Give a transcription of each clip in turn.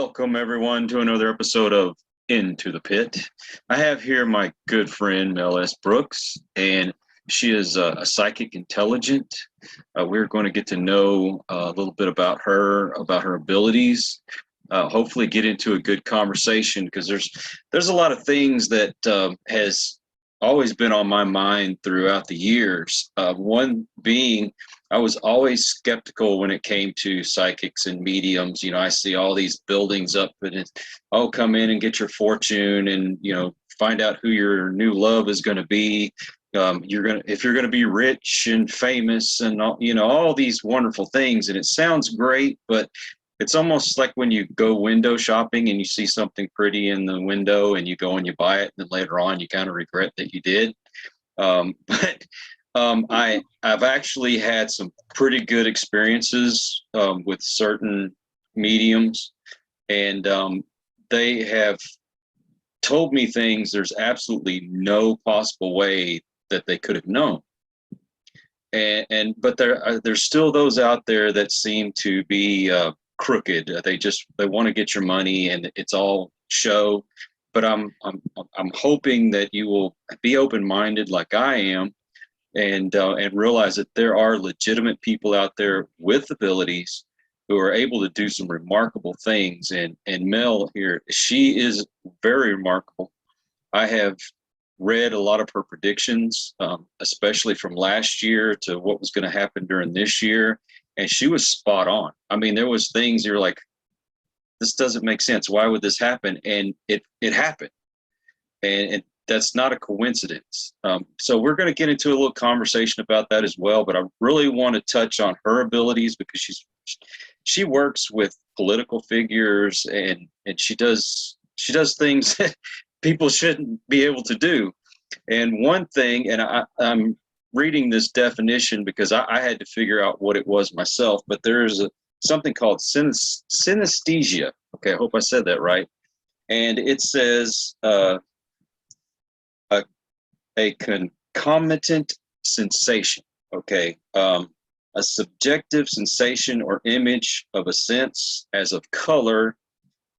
Welcome, everyone, to another episode of Into the Pit. I have here my good friend, Mel S. Brooks, and she is a psychic intelligent. We're going to get to know a little bit about her abilities, hopefully get into a good conversation, because there's a lot of things that has always been on my mind throughout the years. One being, I was always skeptical when it came to psychics and mediums. You know, I see all these buildings up and it's, oh, come in and get your fortune and, you know, find out who your new love is going to be. If you're going to be rich and famous and, you know, all these wonderful things. And it sounds great, but it's almost like when you go window shopping and you see something pretty in the window and you go and you buy it, and then later on you kind of regret that you did. I've actually had some pretty good experiences with certain mediums, and they have told me things there's absolutely no possible way that they could have known. But there's still those out there that seem to be crooked. They want to get your money, and it's all show. But I'm hoping that you will be open-minded like I am, and realize that there are legitimate people out there with abilities who are able to do some remarkable things. And Mel here, she is very remarkable. I have read a lot of her predictions, especially from last year to what was going to happen during this year, and she was spot on. I mean, there was things you're like, this doesn't make sense. Why would this happen? And it happened. And that's not a coincidence. So we're going to get into a little conversation about that as well. But I really want to touch on her abilities, because she works with political figures, and she does things that people shouldn't be able to do. And one thing, and I'm reading this definition because I had to figure out what it was myself. But there's something called synesthesia. Okay, I hope I said that right. And it says a concomitant sensation, okay? A subjective sensation or image of a sense as of color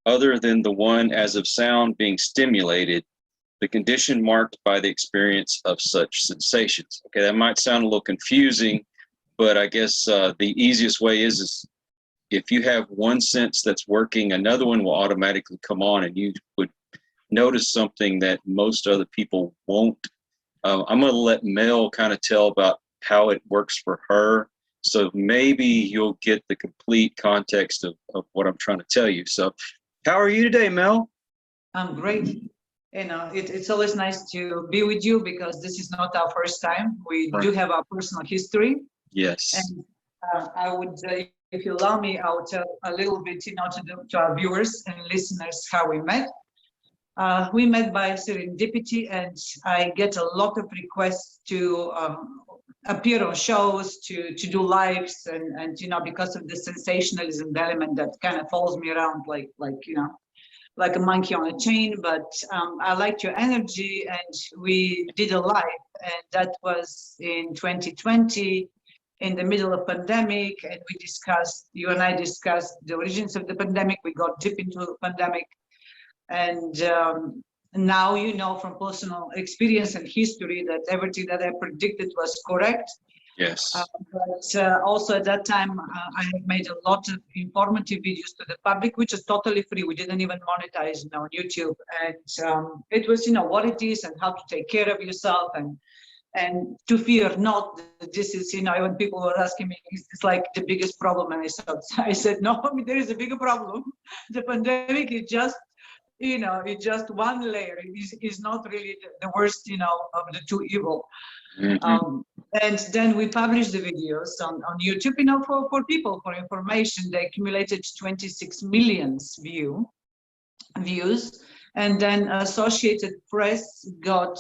other than the one as of sound being stimulated, the condition marked by the experience of such sensations. Okay, that might sound a little confusing, but I guess the easiest way is if you have one sense that's working, another one will automatically come on, and you would notice something that most other people won't. I'm going to let Mel kind of tell about how it works for her, so maybe you'll get the complete context of what I'm trying to tell you. So how are you today, Mel? I'm great. You know, it's always nice to be with you, because this is not our first time. We do have our personal history. Yes. And I would, if you allow me, I will tell a little bit, you know, to our viewers and listeners how we met. We met by serendipity, and I get a lot of requests to appear on shows, to do lives, and you know, because of the sensationalism element that kind of follows me around like you know, like a monkey on a chain. But I liked your energy, and we did a live, and that was in 2020, in the middle of pandemic, and you and I discussed the origins of the pandemic. We got deep into the pandemic. And now, you know, from personal experience and history, that everything that I predicted was correct. Yes. But also at that time, I have made a lot of informative videos to the public, which is totally free. We didn't even monetize, you know, on YouTube. And it was, you know, what it is and how to take care of yourself, and to fear not. This is, you know, when people were asking me, is this like the biggest problem? And I said, no, I mean, there is a bigger problem. The pandemic is just, you know, it's just one layer. It is not really the worst, you know, of the two evil. Mm-hmm. And then we published the videos on YouTube, you know, for people, for information. They accumulated 26 million views. And then Associated Press got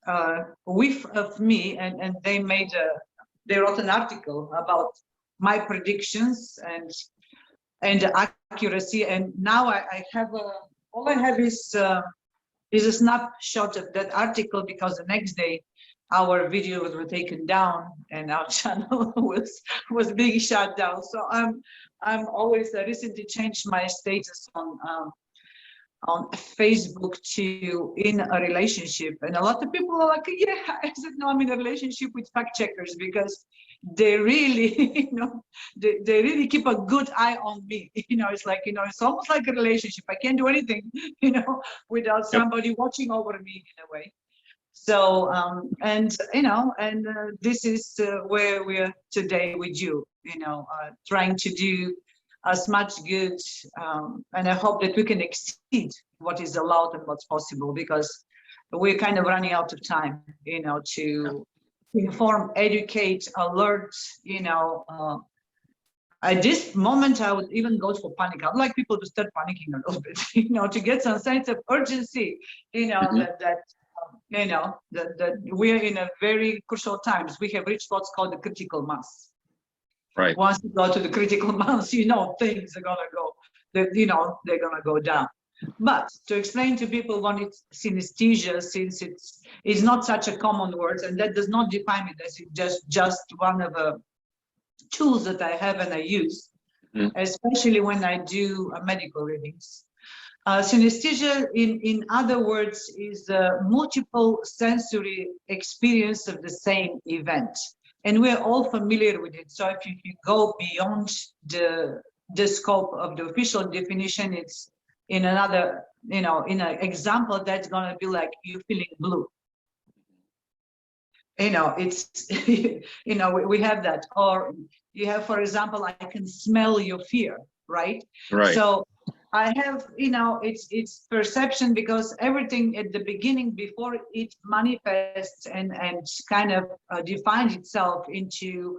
a whiff of me, and they wrote an article about my predictions and the accuracy. And now I have all I have is a snapshot of that article, because the next day our videos were taken down and our channel was being shut down. So I'm always recently changed my status on Facebook to in a relationship, and a lot of people are like, yeah, I said no, I'm in a relationship with fact checkers, because they really they really keep a good eye on me. It's like, it's almost like a relationship. I can't do anything without somebody watching over me in a way. So and this is where we're today with you, trying to do as much good, and I hope that we can exceed what is allowed and what's possible, because we're kind of running out of time, to inform, educate, alert. At this moment, I would even go for panic. I'd like people to start panicking a little bit, to get some sense of urgency, that we're in a very crucial times. We have reached what's called the critical mass. Right. Once you go to the critical mass, things are gonna go, they're gonna go down. But to explain to people what it's synesthesia, since it's not such a common word, and that does not define it, as it's just one of the tools that I have and I use, especially when I do medical readings. Synesthesia, in other words, is a multiple sensory experience of the same event. And we're all familiar with it. So if you go beyond the scope of the official definition, it's in another, in an example that's gonna be like you feeling blue. It's, we have that. Or you have, for example, I can smell your fear, right? Right. So I have, it's perception, because everything at the beginning, before it manifests and kind of defines itself into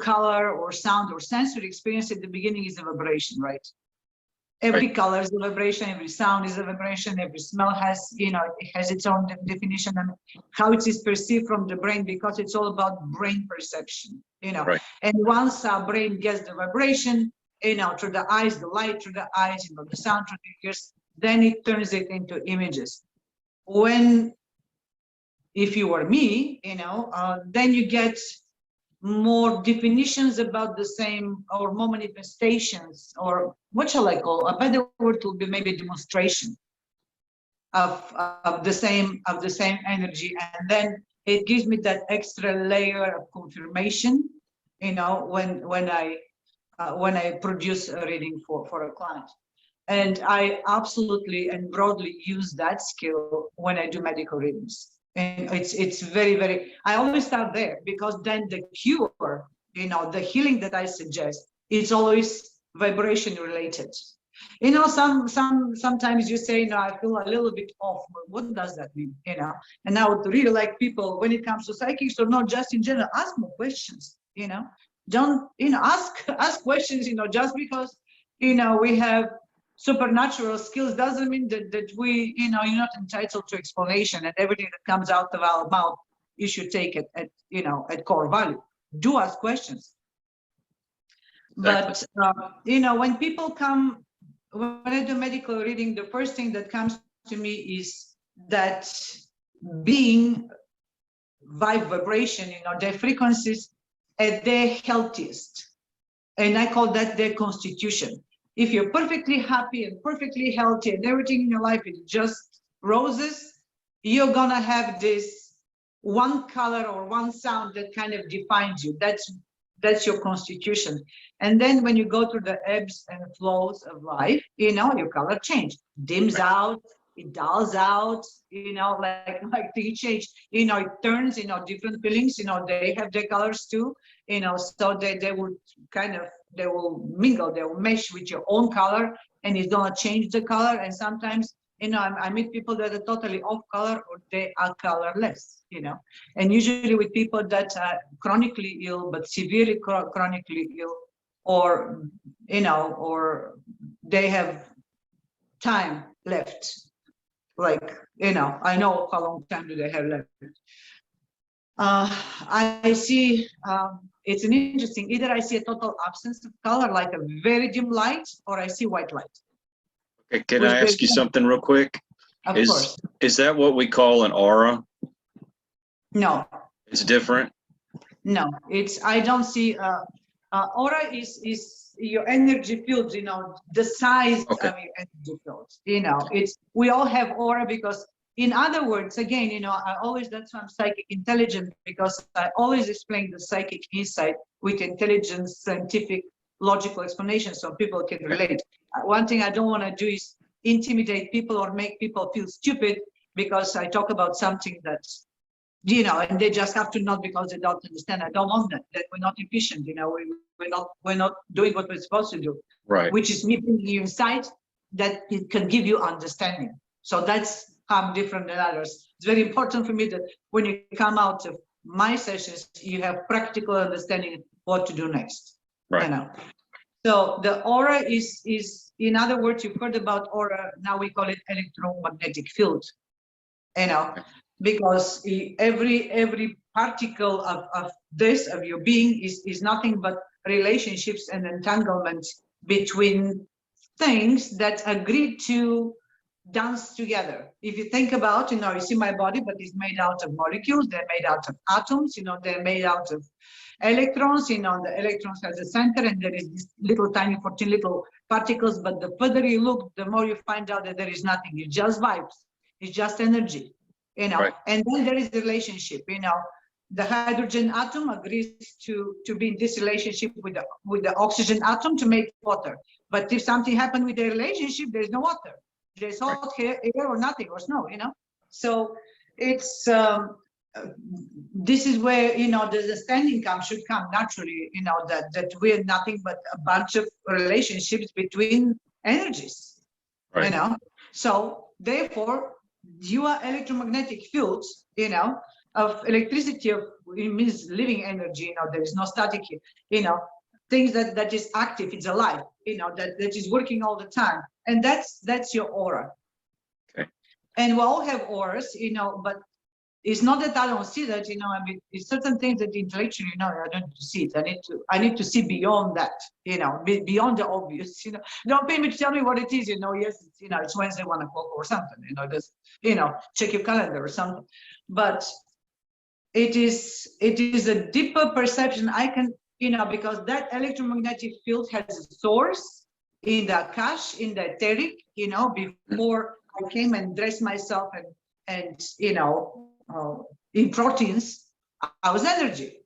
color or sound or sensory experience, at the beginning is a vibration, right? Every color is a vibration, every sound is a vibration, every smell has, it has its own definition, and how it is perceived from the brain, because it's all about brain perception, Right. And once our brain gets the vibration, through the eyes, the light through the eyes, the sound through the ears, then it turns it into images. If you were me, then you get more definitions about the same, or more manifestations, or what shall I call, a better word would be maybe demonstration of the same energy, and then it gives me that extra layer of confirmation, when I produce a reading for a client. And I absolutely and broadly use that skill when I do medical readings. And it's very, very, I always start there, because then the cure, the healing that I suggest, it's always vibration related. Sometimes you say, I feel a little bit off. What does that mean? And I would really like people, when it comes to psychics, or not just in general, ask more questions. Don't, ask questions. Just because we have supernatural skills doesn't mean that we, you're not entitled to explanation, and everything that comes out of our mouth, you should take it at core value. Do ask questions. Exactly. But when people come, when I do medical reading, the first thing that comes to me is that being vibration, their frequencies at their healthiest, and I call that their constitution. If you're perfectly happy and perfectly healthy and everything in your life is just roses, you're gonna have this one color or one sound that kind of defines you. That's your constitution. And then when you go through the ebbs and flows of life, your color change, dims out, it dulls out, like they change, it turns, different feelings, they have their colors too, so they will they will mingle, they will mesh with your own color, and it's gonna change the color. And sometimes, I meet people that are totally off color, or they are colorless, and usually with people that are chronically ill, but severely chronically ill, or, or they have time left. Like, I know how long time do they have left. I see, it's an interesting, either I see a total absence of color, like a very dim light, or I see white light. Okay, can I ask you something real quick? Of course. Is that what we call an aura? No, It's different. no, I don't see, aura is your energy field, the size Okay. of your energy field, we all have aura because, in other words, again, that's why I'm psychic intelligent, because I always explain the psychic insight with intelligence, scientific, logical explanation so people can relate. One thing I don't want to do is intimidate people or make people feel stupid because I talk about something that's, and they just have to nod because they don't understand. I don't want that. That we're not efficient. We're not doing what we're supposed to do. Right. Which is me bringing you insight that it can give you understanding. So that's how I'm different than others. It's very important for me that when you come out of my sessions, you have practical understanding what to do next. Right. So the aura is, in other words, you've heard about aura. Now we call it electromagnetic field. Because every particle of your being is nothing but relationships and entanglements between things that agree to dance together. If you think about, you see my body, but it's made out of molecules, they're made out of atoms, they're made out of electrons, the electrons has a center and there is this little tiny 14 little particles, but the further you look, the more you find out that there is nothing, it's just vibes, it's just energy. Right. And then there is the relationship, the hydrogen atom agrees to be in this relationship with the oxygen atom to make water. But if something happened with the relationship, there's no water. There's hot air or nothing, or snow, So it's, this is where, the understanding should come naturally, that we're nothing but a bunch of relationships between energies, Right. So therefore, your electromagnetic fields, of electricity, it means living energy, there is no static here, things that is active, it's alive, that is working all the time. And that's your aura. Okay. And we all have auras, but it's not that I don't see that, it's certain things that intellectually, I don't see it. I need to see beyond that, beyond the obvious, Don't pay me to tell me what it is, yes, it's Wednesday, 1 o'clock or something, just, check your calendar or something. But it is a deeper perception. I can, because that electromagnetic field has a source in the Akash, in the etheric, before I came and dressed myself and in proteins, I was energy,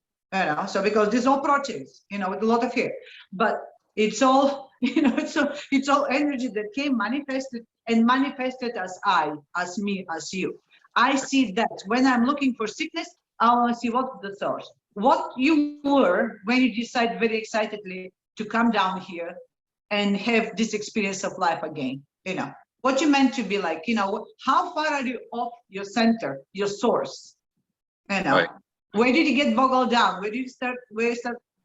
so because these all proteins, with a lot of hair, but it's all, it's all energy that came manifested as I, as me, as you. I see that when I'm looking for sickness, I want to see what's the source. What you were when you decide very excitedly to come down here and have this experience of life again, what you meant to be like, how far are you off your center, your source, Right. Where did you get boggled down? Where you start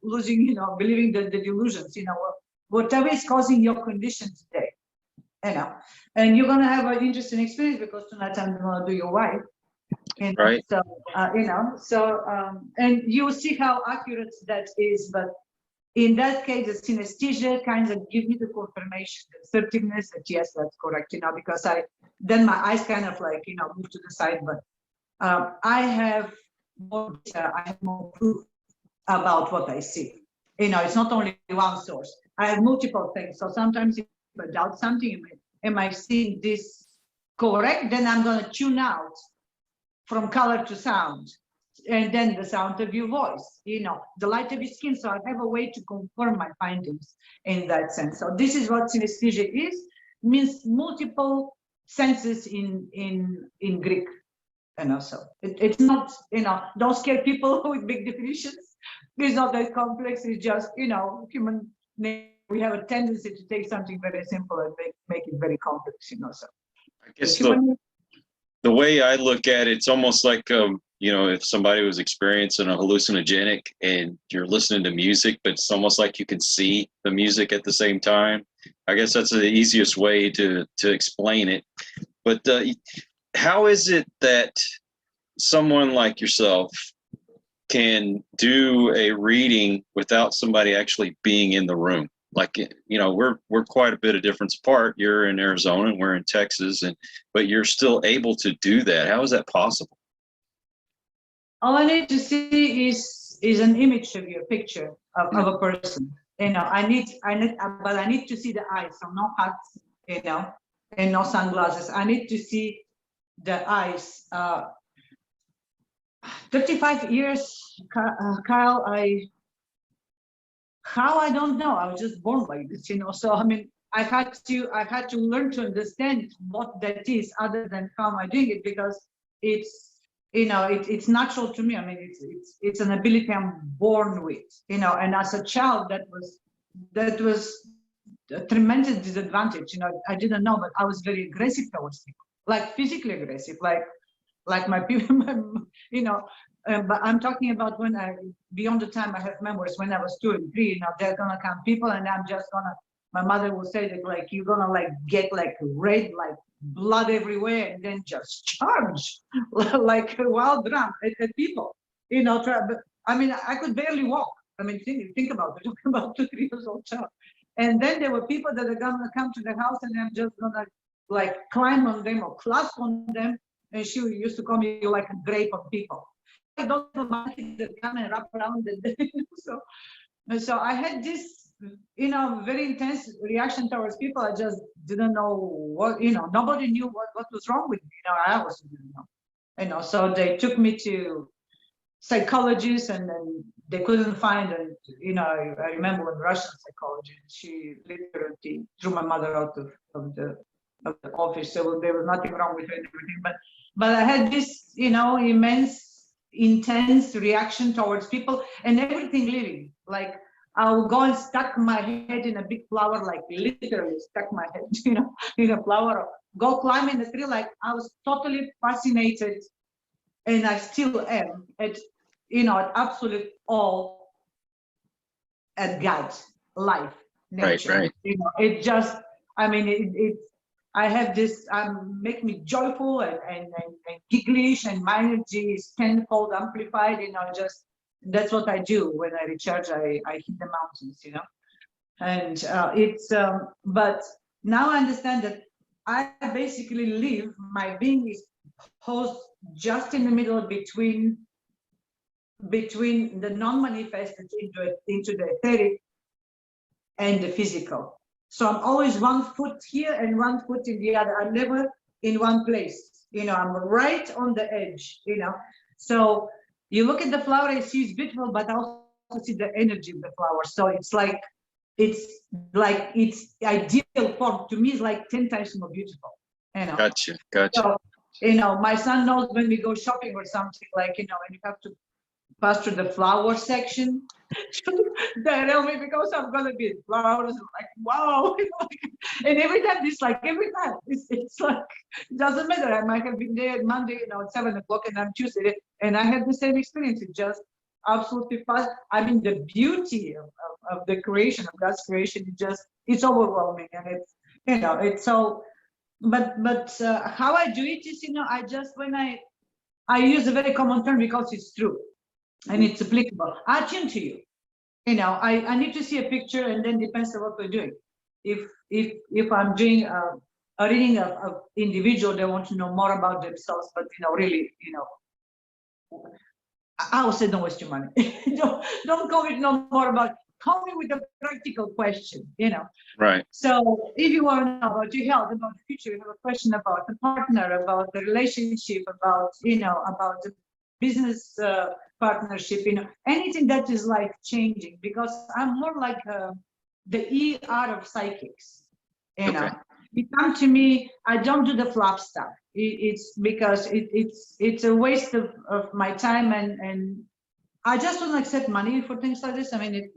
losing, believing the delusions, whatever is causing your condition today, and you're going to have an interesting experience because tonight I'm going to do your wife. Right. So, and you'll see how accurate that is, but in that case, the synesthesia kind of give me the confirmation, the assertiveness that yes, that's correct, because then my eyes kind of like, move to the side, but I have more data, I have more proof about what I see. It's not only one source. I have multiple things. So sometimes if I doubt something, am I seeing this correct? Then I'm going to tune out from color to sound. And then the sound of your voice, the light of your skin. So I have a way to confirm my findings in that sense. So this is what synesthesia is, means multiple senses in Greek. So it's not, don't scare people with big definitions. It's not that complex. It's just, human nature. We have a tendency to take something very simple and make it very complex, So I guess the way I look at it, it's almost like, if somebody was experiencing a hallucinogenic and you're listening to music, but it's almost like you can see the music at the same time. I guess that's the easiest way to explain it. But how is it that someone like yourself can do a reading without somebody actually being in the room? Like, we're quite a bit of difference apart. You're in Arizona and we're in Texas, but you're still able to do that. How is that possible? all I need to see is an image of your picture of a person. You know, but I need to see the eyes, so no hats, you know, and no sunglasses. I need to see the eyes. 35 years, Kyle, I don't know. I was just born like this, you know. So I mean, I had to learn to understand what that is, other than how am I doing it, because it's, you know, it's natural to me. I mean, it's an ability I'm born with, you know. And as a child, that was a tremendous disadvantage. You know, I didn't know, but I was very aggressive towards people, like physically aggressive, like my people, you know. But I'm talking about when beyond the time I have memories, when I was 2 and 3, you know, they're gonna come people, and I'm just gonna, my mother will say that, like, you're gonna like get like red, like blood everywhere, and then just charge like a wild drum at people, you know. But I mean, I could barely walk. I mean, think about it, talking about 2, 3 years old child. And then there were people that are gonna come to the house, and I'm just gonna like climb on them or clasp on them. And she used to call me like a grape of people. I don't know that come and wrap around it. So I had this, you know, very intense reaction towards people. I just didn't know what, you know, nobody knew what was wrong with me. You know, I also didn't know. You know, so they took me to psychologists, and then they couldn't find, and you know, I remember when Russian psychologist, she literally threw my mother out of the office. So there was nothing wrong with her and everything, but I had this, you know, immense, intense reaction towards people and everything living. Like, I will go and stuck my head in a big flower, like literally stuck my head, you know, in a flower, or go climb in the tree. Like, I was totally fascinated, and I still am, at, you know, at absolute awe at God, life, nature. Right. You know, it just, I mean, it I have this, make me joyful and gigglish, and my energy is tenfold amplified, you know. Just, that's what I do when I recharge. I hit the mountains, you know. And but now I understand that I basically live, my being is posed just in the middle between the non-manifested into the etheric and the physical. So I'm always 1 foot here and 1 foot in the other. I'm never in one place. You know, I'm right on the edge, you know. So you look at the flower, I see it's beautiful, but I also see the energy of the flower. So it's ideal form. To me, it's like 10 times more beautiful, you know. Gotcha. So, you know, my son knows when we go shopping or something, like, you know, when you have to pass through the flower section, they tell me, because I'm gonna be flowers, like, wow. And every time, it's like, every time it's like, it doesn't matter. I might have been there Monday, you know, at 7 o'clock, and I'm Tuesday, and I had the same experience. It just absolutely fast. I mean, the beauty of the creation, of God's creation, it's overwhelming, and it's, you know, it's so. But how I do it is, you know, I just, when I use a very common term because it's true and it's applicable. I tune to you. You know, I need to see a picture, and then depends on what we're doing. If I'm doing a reading of individual, they want to know more about themselves, but, you know, really, you know, I would say don't waste your money. don't go with no more about. Call me with a practical question, you know. Right. So if you want to know about your health, about the future, you have a question about the partner, about the relationship, about, you know, about the business partnership, you know, anything that is life changing, because I'm more like the ER of psychics, you know. You come to me, I don't do the fluff stuff. It's because it's a waste of my time, and I just don't accept money for things like this. I mean,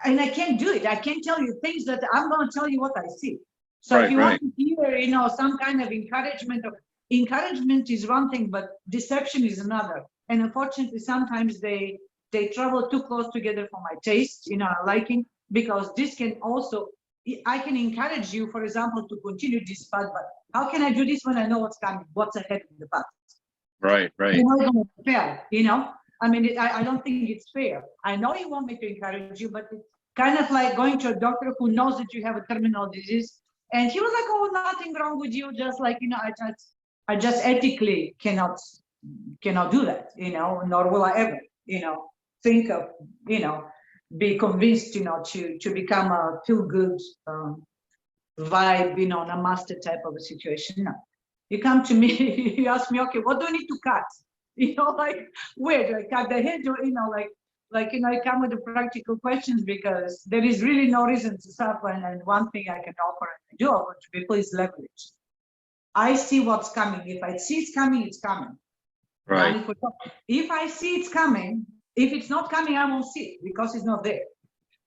and I can't do it. I can't tell you things that I'm going to tell you what I see. So if you want to hear, you know, some kind of encouragement is one thing, but deception is another. And unfortunately, sometimes they travel too close together for my taste, you know, liking, because this can also, I can encourage you, for example, to continue this path, but how can I do this when I know what's coming, what's ahead in the path? Right. You know, it's fair, you know. I mean, I don't think it's fair. I know you want me to encourage you, but it's kind of like going to a doctor who knows that you have a terminal disease, and he was like, "Oh, nothing wrong with you." Just like, you know, I just ethically cannot cannot do that, nor will I ever, think of, be convinced, to become a feel good vibe, namaste type of a situation. No. You come to me, you ask me, okay, what do I need to cut? Like, where do I cut the head? Or, I come with the practical questions because there is really no reason to suffer. And one thing I can offer, and I do offer to people, is leverage. I see what's coming. If I see it's coming, it's coming. Right. If I see it's coming, if it's not coming, I won't see it because it's not there.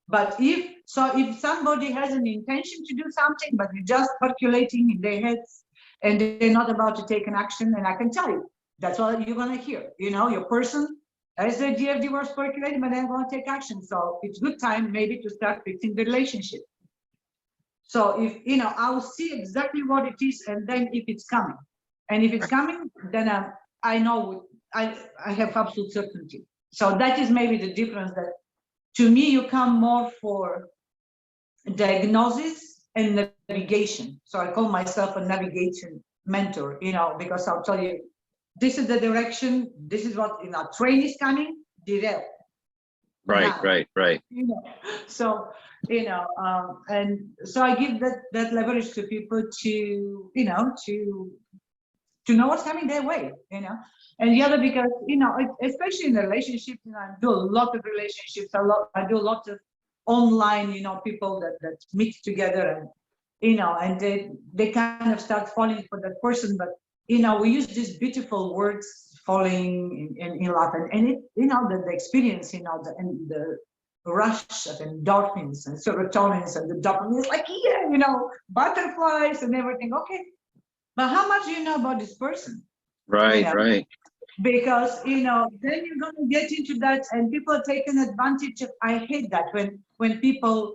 But if somebody has an intention to do something, but they're just percolating in their heads and they're not about to take an action, and I can tell you, that's what you're going to hear. Your person has the DFD was percolating, but they're going to take action. So it's good time maybe to start fixing the relationship. So if, I'll see exactly what it is, and then if it's coming. And if it's coming, then I know, I have absolute certainty. So that is maybe the difference, that to me, you come more for diagnosis and navigation. So I call myself a navigation mentor, because I'll tell you, this is the direction, this is what, train is coming, derail. Right, now. right. So, and so I give that leverage to people to, to know what's coming their way, and the other, because, especially in relationships, I do a lot of relationships, I do a lot of online, people that meet together, and, and they kind of start falling for that person, but, we use these beautiful words, falling in love, and it, the experience, and the rush of endorphins and serotonins and the dopamine is like, butterflies and everything. Okay, but how much do you know about this person? Right, right. Because, then you're going to get into that, and people are taking advantage of. I hate that when people,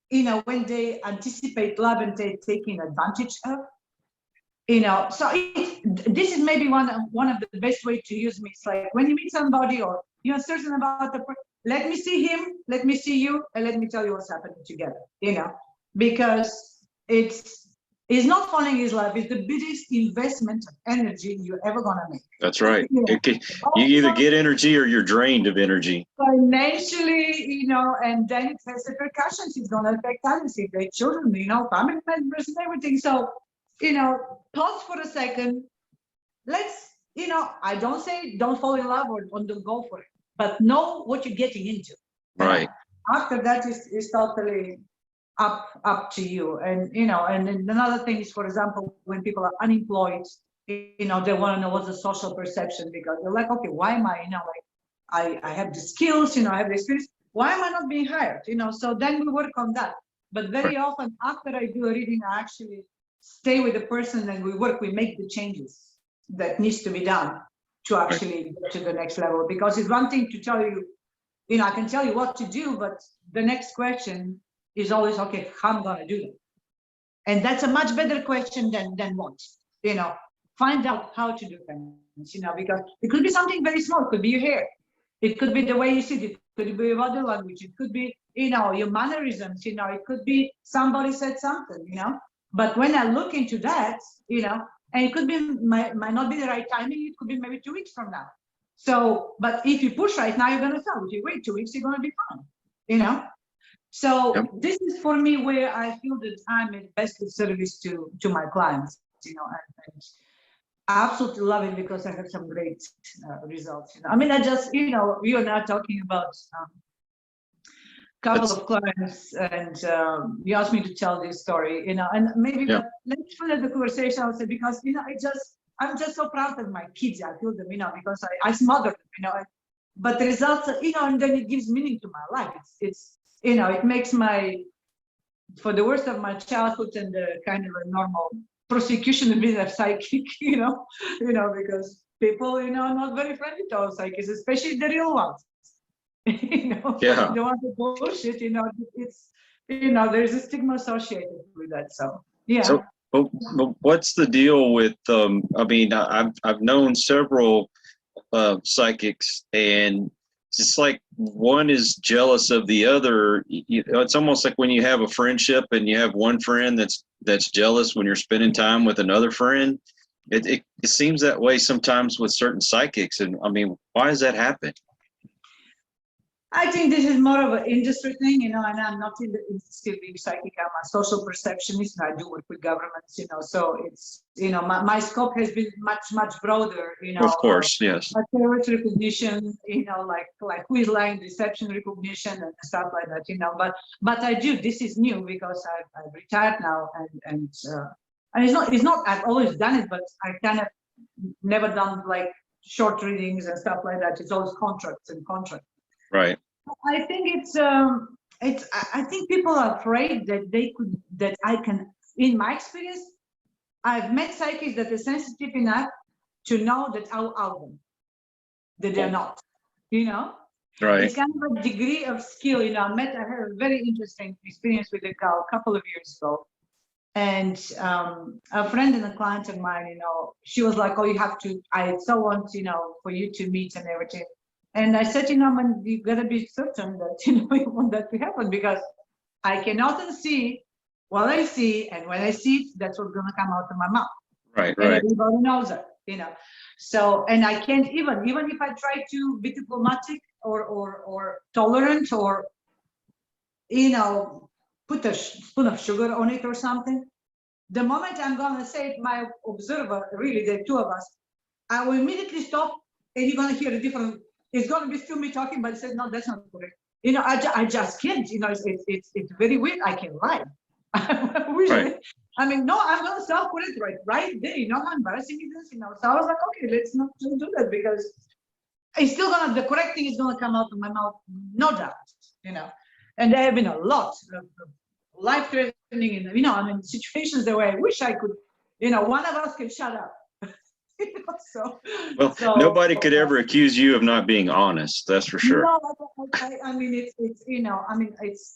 when they anticipate love and they're taking advantage of. So this is maybe one of the best way to use me. It's like when you meet somebody, or you're certain about the person, let me see him, let me see you, and let me tell you what's happening together. Because it's not falling in love. It's the biggest investment of energy you're ever gonna make. That's right. You either get energy or you're drained of energy. Financially, and then it has repercussions. It's gonna affect others, if their children, family members and everything. So, pause for a second. Let's, I don't say don't fall in love or don't go for it, but know what you're getting into. Right. After that is totally up to you. And, and then another thing is, for example, when people are unemployed, they want to know what's the social perception, because they're like, okay, why am I, I have the skills, I have the experience. Why am I not being hired? So then we work on that. But very often after I do a reading, I actually stay with the person and we make the changes that needs to be done to actually get to the next level. Because it's one thing to tell you, I can tell you what to do, but the next question is always, okay, how I'm gonna do that? And that's a much better question than what, find out how to do things, because it could be something very small. It could be your hair, it could be the way you sit, it could be your body language, it could be, your mannerisms, it could be somebody said something, But when I look into that, and it could be, might not be the right timing, it could be maybe 2 weeks from now. So, but if you push right now, you're going to fail. If you wait 2 weeks, you're going to be fine, So this is for me where I feel that I'm at best of service to my clients, and I absolutely love it because I have some great results. I mean, I just, you and I talking about couple of clients, and you asked me to tell this story, and maybe let's finish the conversation. I'll say, because I'm just so proud of my kids. I feel them, because I smother them, but the results, and then it gives meaning to my life. It's it makes for the worst of my childhood and the kind of a normal prosecution of being a psychic, because people, are not very friendly to all psychics, especially the real ones. Yeah. Don't want to bullshit, it's, there's a stigma associated with that. So, yeah. So, what's the deal with, I mean, I've known several psychics, and it's like one is jealous of the other. It's almost like when you have a friendship and you have one friend that's jealous when you're spending time with another friend. It seems that way sometimes with certain psychics, and I mean, why does that happen? I think this is more of an industry thing, and I'm not in the industry being psychic. I'm a social perceptionist, and I do work with governments, so it's, my scope has been much broader, Of course, yes. Terrorist recognition, like who is lying, deception recognition, and stuff like that, but I do, this is new because I've retired now, and it's not, I've always done it, but I kind of never done like short readings and stuff like that. It's always contracts. Right. I think I think people are afraid that I can, in my experience, I've met psychics that are sensitive enough to know that I'll out them, that they're not, Right. It's kind of a degree of skill, I had a very interesting experience with a girl a couple of years ago. And a friend and a client of mine, she was like, oh, I so want, for you to meet and everything. And I said, man, you gotta be certain that, you want that to happen, because I cannot unsee what I see, and when I see it, that's what's gonna come out of my mouth. Right. And everybody knows that, So, and I can't even if I try to be diplomatic or tolerant, or, put a spoon of sugar on it or something, the moment I'm gonna say it, my observer, really, the two of us, I will immediately stop, and you're gonna hear a different. It's going to be still me talking, but it says, no, that's not correct. I just can't, it's very weird. I can lie. Right. I mean, no, I'm going to self-correct right there, how embarrassing it is, So I was like, okay, let's not do that, because it's still the correct thing is going to come out of my mouth, no doubt, And there have been a lot of life-threatening, and, situations that way I wish I could, one of us could shut up. Nobody could ever accuse you of not being honest. That's for sure. No, I mean,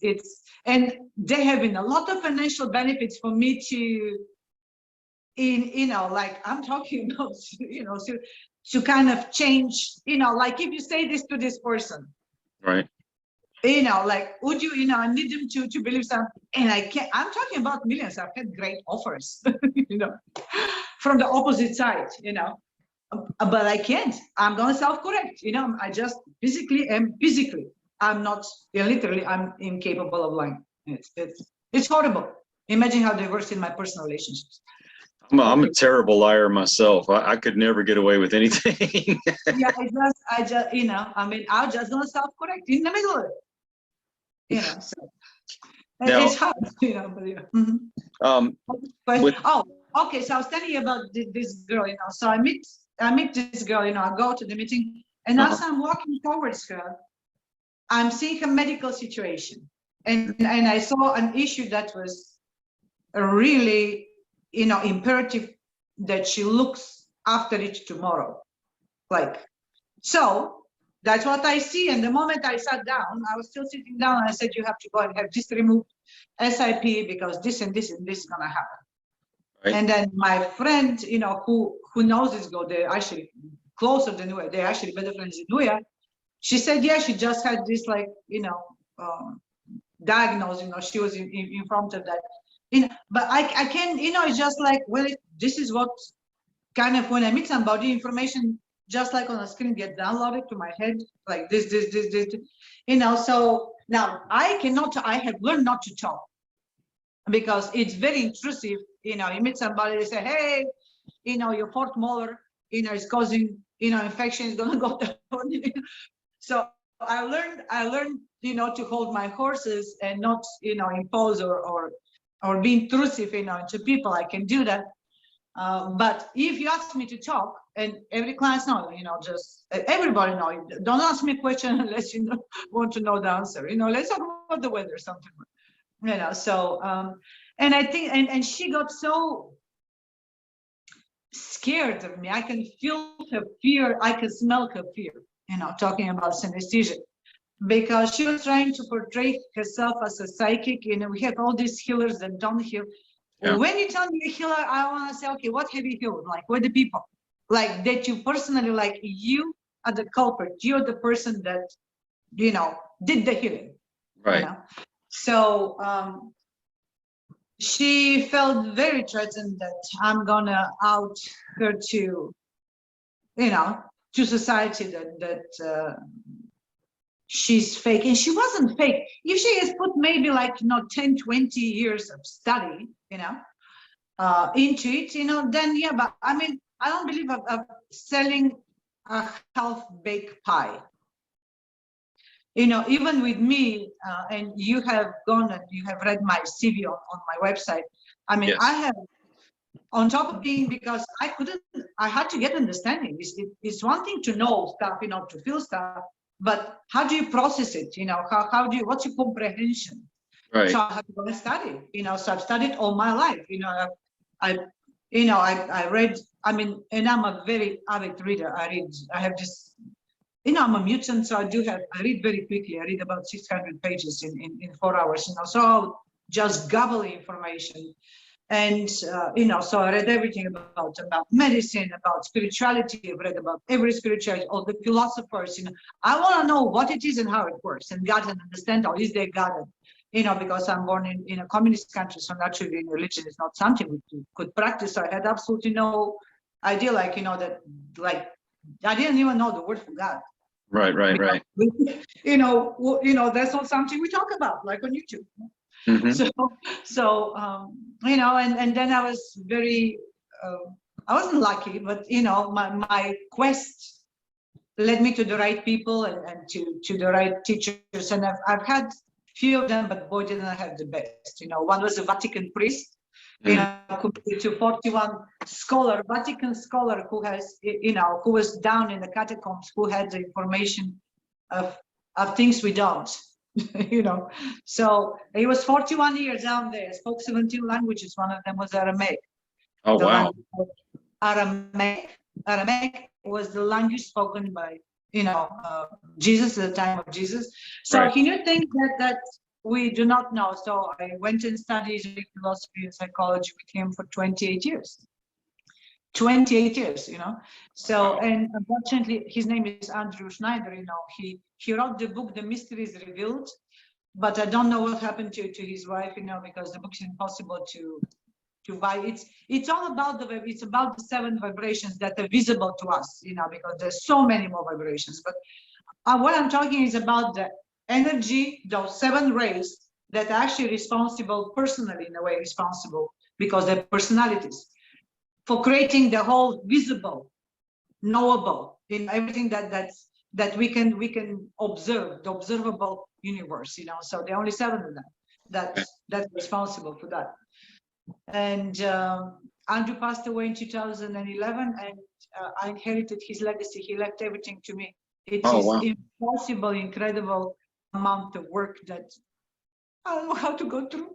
it's, and there have been a lot of financial benefits for me like I'm talking about, to kind of change, like if you say this to this person, right? Like, would you, I need them to believe something, and I can't. I'm talking about millions. I've had great offers, from the opposite side, but I can't. I'm gonna self-correct, I just physically, I'm not, literally, I'm incapable of lying. It's horrible. Imagine how diverse in my personal relationships. I'm a terrible liar myself. I could never get away with anything. Yeah, I just, I'm just gonna self-correct in the middle of it. So now, it's hard, but yeah. Okay, so I was telling you about this girl, so I meet this girl, I go to the meeting, and as I'm walking towards her, I'm seeing her medical situation, and I saw an issue that was really, imperative that she looks after it tomorrow, so that's what I see. And the moment I sat down, I was still sitting down, and I said, you have to go and have this removed, SIP, because this and this and this is gonna happen. Right. And then my friend, who knows this girl, they're actually closer than we are. They're actually better friends than we are. She said, yeah, she just had this, diagnosis, she was in front of that. But I can, it's just like, well, this is what kind of, when I meet somebody, information just like on a screen get downloaded to my head, like this, so now I have learned not to talk, because it's very intrusive. You meet somebody, they say, hey, your fourth molar, is causing, infection, is gonna go down. So I learned, to hold my horses and not, impose or be intrusive, to people. I can do that. But if you ask me to talk, and every client knows, just everybody knows, don't ask me a question unless you want to know the answer. Let's talk about the weather or something. So and I think, and she got so scared of me. I can feel her fear. I can smell her fear. Talking about synesthesia, because she was trying to portray herself as a psychic. We have all these healers that don't heal. Yeah. When you tell me a healer, I want to say, okay, what have you healed? Like, what the people? Like, that you personally, like, you are the culprit. You're the person that, did the healing. Right. So she felt very threatened that I'm gonna out her to, you know, to society that she's fake. And she wasn't fake. If she has put maybe like, 10, 20 years of study, into it, then yeah, but I mean, I don't believe of selling a half-baked pie. Even with me, and you have gone and you have read my CV on my website. I mean, Yes. I have, on top of being, because I had to get understanding. It's one thing to know stuff, to feel stuff, but how do you process it? What's your comprehension? Right. So I have to go and study, so I've studied all my life, I read, I mean, and I'm a very avid reader. I have this, I'm a mutant, so I read very quickly. I read about 600 pages in 4 hours, so I'll just gobble information. And, so I read everything about medicine, about spirituality. I've read about every spirituality, all the philosophers, I want to know what it is and how it works, and God, and understand how is there God. Because I'm born in a communist country, so naturally religion is not something we could practice. So I had absolutely no idea, that, I didn't even know the word for God. Right. That's not something we talk about, like on YouTube. Mm-hmm. So and then I was very, I wasn't lucky, but my quest led me to the right people and to the right teachers, and I've had few of them, but boy, didn't I have the best. One was a Vatican priest, compared to 41 Vatican scholar who has, who was down in the catacombs, who had the information of things we don't, So he was 41 years down there, spoke 17 languages. One of them was Aramaic. Oh, wow. Aramaic was the language spoken by, Jesus at the time of Jesus. So Right. he knew things that we do not know. So I went and studied philosophy and psychology with him for 28 years. 28 years, So, and unfortunately, his name is Andrew Schneider. He wrote the book, The Mysteries Revealed, but I don't know what happened to his wife, because the book is impossible to buy. It's all about it's about the 7 vibrations that are visible to us, because there's so many more vibrations. But what I'm talking is about the energy, those 7 rays that are actually responsible, personally in a way responsible, because they're personalities, for creating the whole visible, knowable, everything that we can observe, the observable universe, So there are only 7 of them that's responsible for that. And Andrew passed away in 2011, and I inherited his legacy. He left everything to me. It's wow. impossible, incredible amount of work that I don't know how to go through,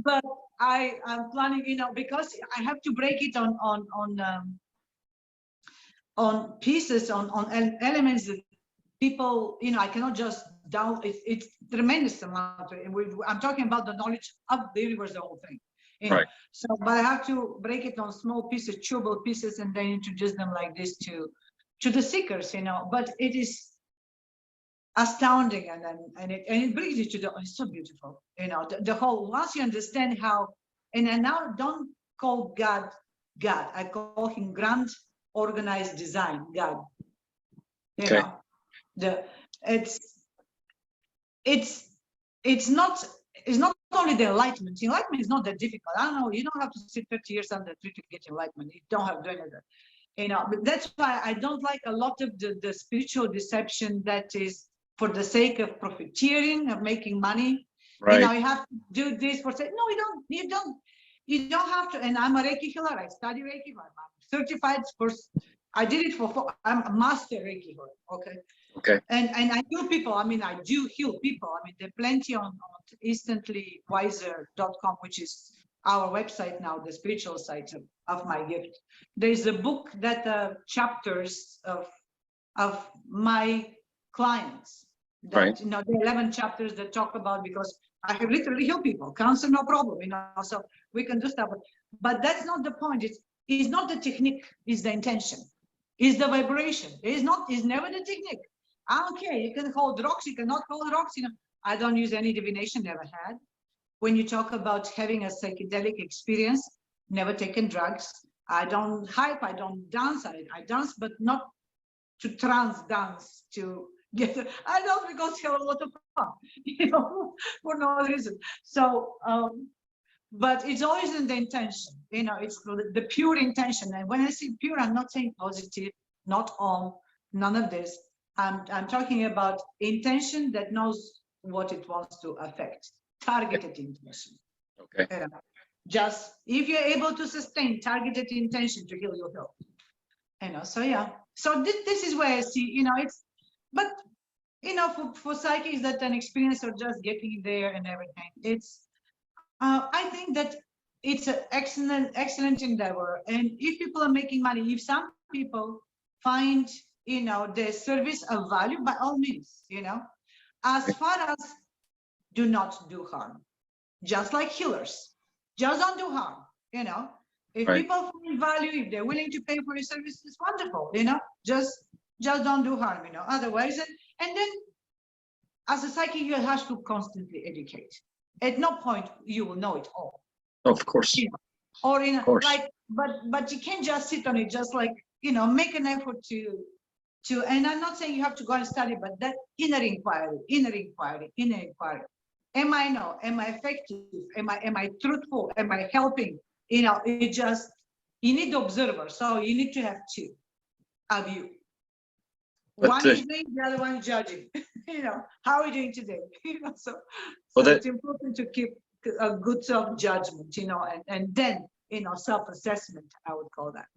But I'm planning, because I have to break it on pieces, on elements that people, I cannot just down. It's tremendous amount. I'm talking about the knowledge of the universe, the whole thing. Right. So, but I have to break it on small pieces, chewable pieces, and then introduce them like this to the seekers, But it is astounding, and it brings you to it's so beautiful, the whole, once you understand how, and I now don't call God, I call him grand organized design, God. Okay. It's not only the enlightenment. Enlightenment is not that difficult. I don't know, you don't have to sit 30 years under a tree to get enlightenment. You don't have to do that. But that's why I don't like a lot of the spiritual deception that is for the sake of profiteering, of making money. Right. You have to do this for sake. No, you don't have to. And I'm a Reiki healer. I study Reiki. I'm certified. I did it I'm a master Reiki healer. Okay. And I heal people. I mean, I do heal people. I mean, there are plenty on instantlywiser.com, which is our website now, the spiritual site of my gift. There's a book that chapters of my clients that, right. The 11 chapters that talk about, because I have literally healed people, cancer, no problem, so we can do stuff. But that's not the point. It's not the technique, it's the intention, it's the vibration. It's never the technique. I don't care. You can hold rocks, you cannot hold rocks. I don't use any divination, never had. when you talk about having a psychedelic experience, never taken drugs. I don't hype, I don't dance, I dance, but not to trance dance, to get, I dance because I have a lot of fun, for no reason. So, but it's always in the intention, it's the pure intention. And when I say pure, I'm not saying positive, not all, none of this. I'm talking about intention that knows what it wants to affect, targeted intention. Okay. Just if you're able to sustain targeted intention to heal your health. So yeah. So this is where I see, it's, but for psychics that an experience or just getting there and everything, it's I think that it's an excellent endeavor. And if people are making money, if some people find their service of value, by all means, as far as do not do harm, just like healers, just don't do harm. If Right. people find value, if they're willing to pay for your service, it's wonderful. Just don't do harm. Otherwise, and then as a psychic, you have to constantly educate. At no point you will know it all. Of course. Or Of course. like, but you can't just sit on it. Just like make an effort to. And I'm not saying you have to go and study, but that inner inquiry. Am I effective? Am I truthful? Am I helping? It just, you need the observer. So you need to have two of you. But one is doing, the other one is judging. How are we doing today? So it's important to keep a good self-judgment, and then, self-assessment, I would call that.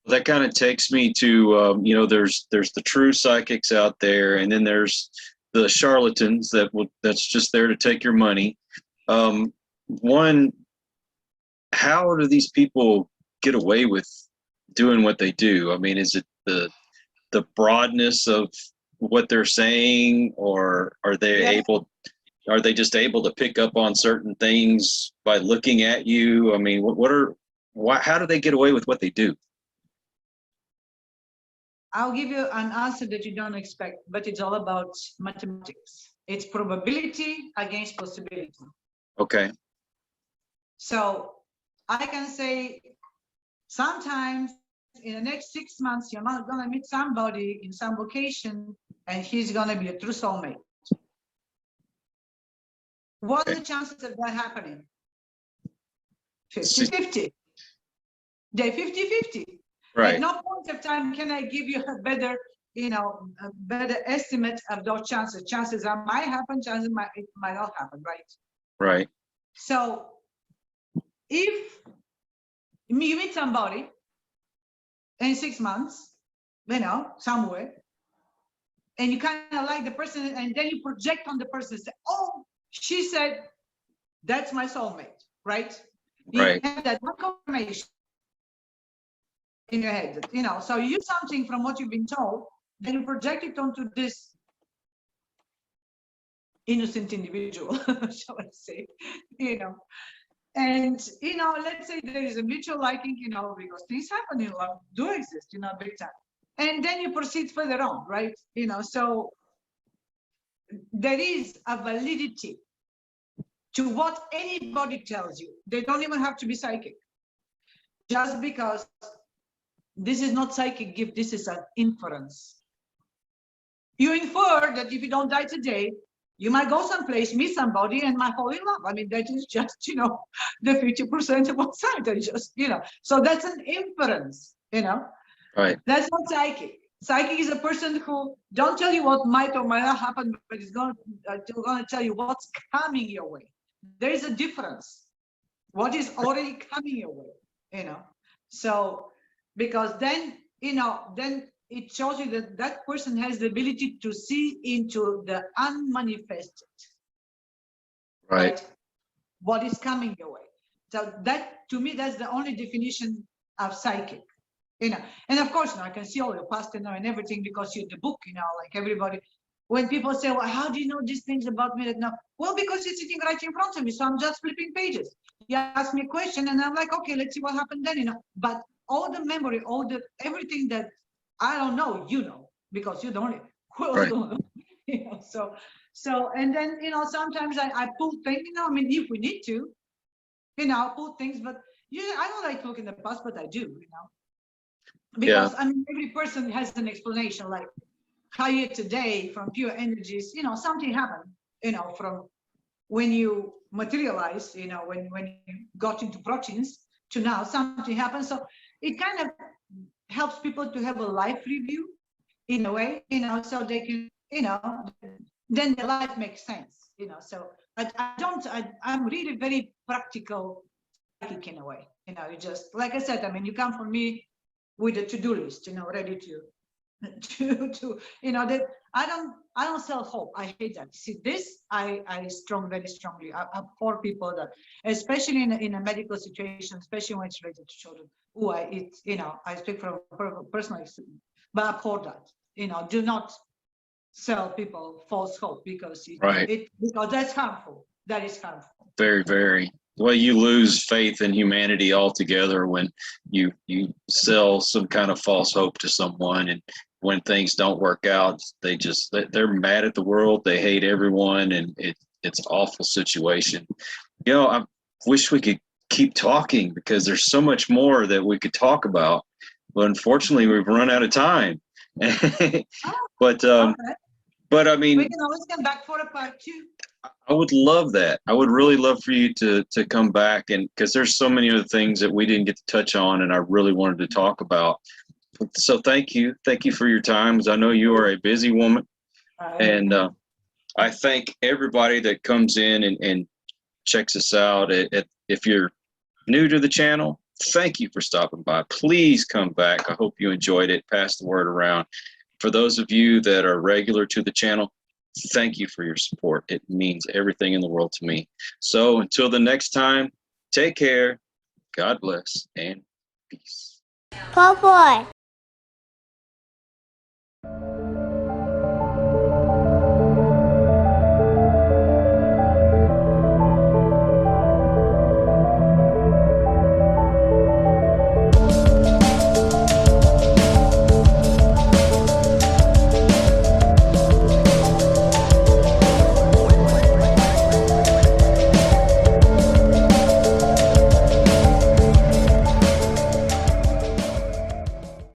That kind of takes me to, there's the true psychics out there, and then there's the charlatans that's just there to take your money. One, how do these people get away with doing what they do? I mean, is it the broadness of what they're saying, or are they just able to pick up on certain things by looking at you? I mean, how do they get away with what they do? I'll give you an answer that you don't expect, but it's all about mathematics. It's probability against possibility. Okay. So I can say sometimes in the next 6 months, you're not going to meet somebody in some location and he's going to be a true soulmate. What are the chances of that happening? 50-50. They're 50-50. Right. At no point of time can I give you a better, estimate of those chances. Chances that might happen, chances it might not happen, right? Right. So if you meet somebody in 6 months, somewhere, and you kind of like the person, and then you project on the person and say, oh, she said, that's my soulmate, right? Right. You have that confirmation in your head, so you use something from what you've been told, then you project it onto this innocent individual, shall I say, and let's say there is a mutual liking, because things happen in love, do exist, big time, and then you proceed further on, right? So there is a validity to what anybody tells you. They don't even have to be psychic, just because this is not psychic gift, this is an inference. You infer that if you don't die today, you might go someplace, meet somebody, and might fall in love. I mean, that is just, the 50% of outside. I just, so that's an inference, Right. That's not psychic. Psychic is a person who don't tell you what might or might not happen, but is going to tell you what's coming your way. There is a difference. What is already coming your way, So, because then, then it shows you that that person has the ability to see into the unmanifested. Right. What is coming your way. So that, to me, that's the only definition of psychic. And of course, I can see all your past and everything because you're the book, like everybody. When people say, well, how do you know these things about me? Now, well, because it's sitting right in front of me, so I'm just flipping pages. You ask me a question and I'm like, okay, let's see what happened then, But all the memory, everything that I don't know, because you're the only who else don't know. So and then sometimes I pull things, I mean, if we need to, I'll pull things, but I don't like to look in the past, but I do, because I mean, every person has an explanation, like how you today from pure energies, something happened, from when you materialize, when you got into proteins to now, something happened. So it kind of helps people to have a life review in a way, so they can, then their life makes sense, so I'm really very practical psychic in a way, you just, like I said, I mean, you come for me with a to-do list, ready to that I don't sell hope. I hate that. See, this I very strongly I abhor people that, especially in a medical situation, especially when it's related to children. I speak from personal experience, but I abhor that. Do not sell people false hope, because because that's harmful. That is harmful. Very, very. Well, you lose faith in humanity altogether when you sell some kind of false hope to someone, and when things don't work out, they're mad at the world, they hate everyone, and it's an awful situation. I wish we could keep talking, because there's so much more that we could talk about, but unfortunately we've run out of time. But Okay. but I mean, we can always come back for a part 2. I would love that. I would really love for you to come back, and because there's so many other things that we didn't get to touch on, and I really wanted to talk about. So thank you for your time, as I know you are a busy woman, and I thank everybody that comes in and checks us out. If you're new to the channel, thank you for stopping by. Please come back. I hope you enjoyed it. Pass the word around. For those of you that are regular to the channel, thank you for your support. It means everything in the world to me. So until the next time, take care, God bless, and peace. Poor boy.